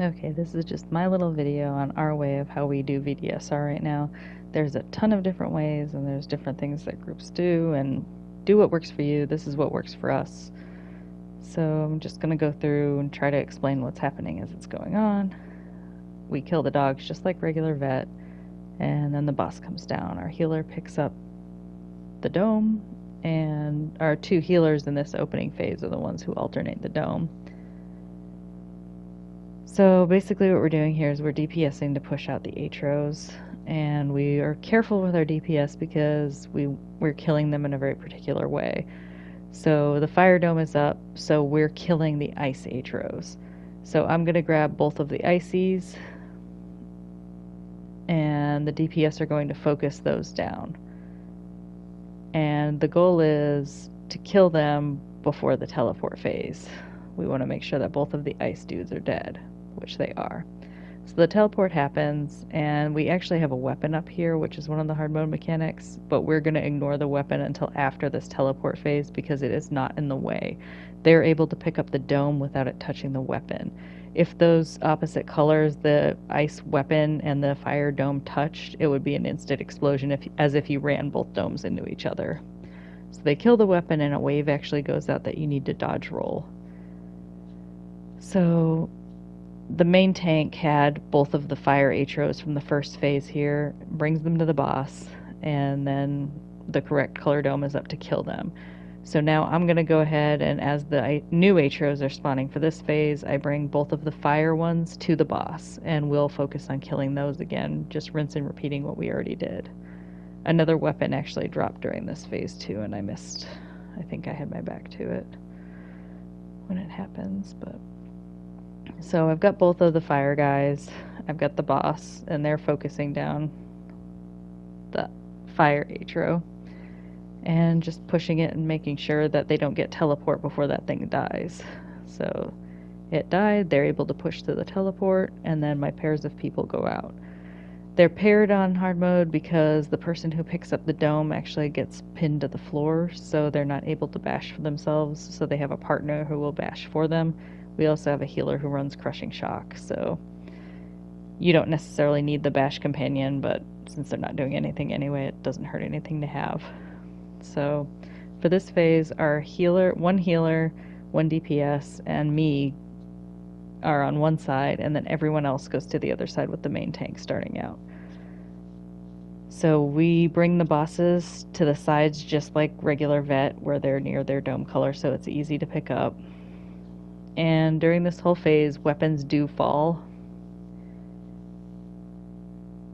Okay, this is just my little video on our way of how we do VDSR right now. There's a ton of different ways, and there's different things that groups do, and do what works for you. This is what works for us. So I'm just going to go through and try to explain what's happening as it's going on. We kill the dogs just like regular vet, and then the boss comes down. Our healer picks up the dome, and our two healers in this opening phase are the ones who alternate the dome. So basically what we're doing here is we're DPSing to push out the atros, and we are careful with our DPS because we're killing them in a very particular way. So the fire dome is up, so we're killing the ice atros. So I'm going to grab both of the ices, and the DPS are going to focus those down. And the goal is to kill them before the teleport phase. We want to make sure that both of the ice dudes are dead, which they are. So the teleport happens, and we actually have a weapon up here, which is one of the hard mode mechanics, but we're going to ignore the weapon until after this teleport phase because it is not in the way. They're able to pick up the dome without it touching the weapon. If those opposite colors, the ice weapon and the fire dome, touched, it would be an instant explosion as if you ran both domes into each other. So they kill the weapon, and a wave actually goes out that you need to dodge roll. So the main tank had both of the fire atros from the first phase here, brings them to the boss, and then the correct color dome is up to kill them. So now I'm going to go ahead, and as the new atros are spawning for this phase, I bring both of the fire ones to the boss, and we'll focus on killing those again, just rinse and repeating what we already did. Another weapon actually dropped during this phase too, and I missed. I think I had my back to it when it happens, but... So I've got both of the fire guys, I've got the boss, and they're focusing down the fire atro and just pushing it and making sure that they don't get teleport before that thing dies. So it died, they're able to push to the teleport, and then my pairs of people go out. They're paired on hard mode because the person who picks up the dome actually gets pinned to the floor, so they're not able to bash for themselves, so they have a partner who will bash for them. We also have a healer who runs Crushing Shock, so you don't necessarily need the bash companion, but since they're not doing anything anyway, it doesn't hurt anything to have. So for this phase, our one DPS, and me are on one side, and then everyone else goes to the other side with the main tank starting out. So we bring the bosses to the sides just like regular vet, where they're near their dome color, so it's easy to pick up. And during this whole phase, weapons do fall,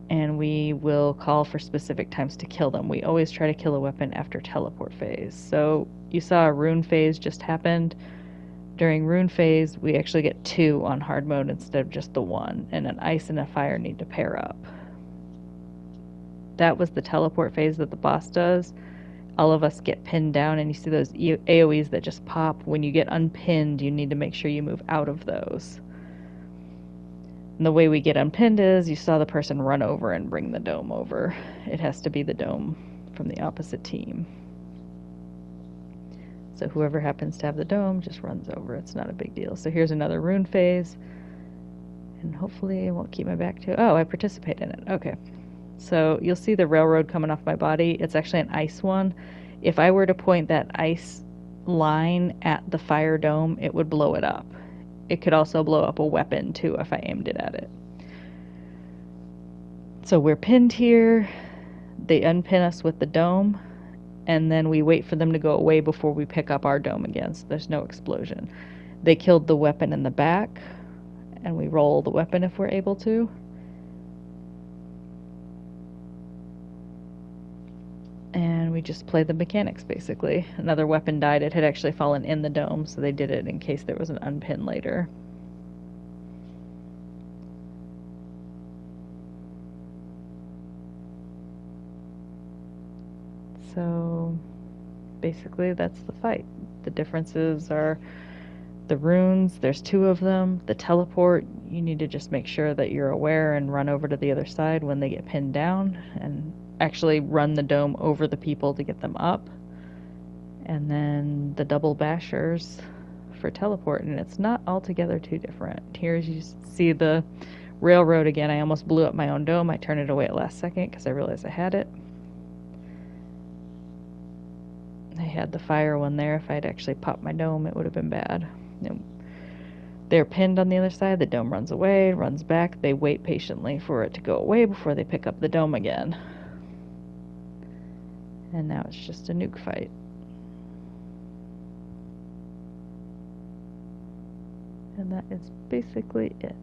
and we will call for specific times to kill them. We always try to kill a weapon after teleport phase. So you saw a rune phase just happened. During rune phase, we actually get 2 on hard mode instead of just the 1, and an ice and a fire need to pair up. That was the teleport phase that the boss does. All of us get pinned down, and you see those AoEs that just pop. When you get unpinned, you need to make sure you move out of those. And the way we get unpinned is you saw the person run over and bring the dome over. It has to be the dome from the opposite team. So whoever happens to have the dome just runs over. It's not a big deal. So here's another rune phase. And hopefully I won't keep my back to it. Oh, I participate in it. Okay. So you'll see the railroad coming off my body. It's actually an ice one. If I were to point that ice line at the fire dome, it would blow it up. It could also blow up a weapon too if I aimed it at it. So we're pinned here. They unpin us with the dome, and then we wait for them to go away before we pick up our dome again, so there's no explosion. They killed the weapon in the back, and we roll the weapon if we're able to. And we just play the mechanics, basically. Another weapon died. It had actually fallen in the dome, so they did it in case there was an unpin later. So basically that's the fight. The differences are the runes, there's 2 of them. The teleport, you need to just make sure that you're aware and run over to the other side when they get pinned down, and actually run the dome over the people to get them up. And then the double bashers for teleport, and it's not altogether too different. Here you see the railroad again. I almost blew up my own dome. I turned it away at last second because I realized I had it. I had the fire one there. If I'd actually popped my dome, it would have been bad. They're pinned on the other side. The dome runs away, runs back. They wait patiently for it to go away before they pick up the dome again. And now it's just a nuke fight. And that is basically it.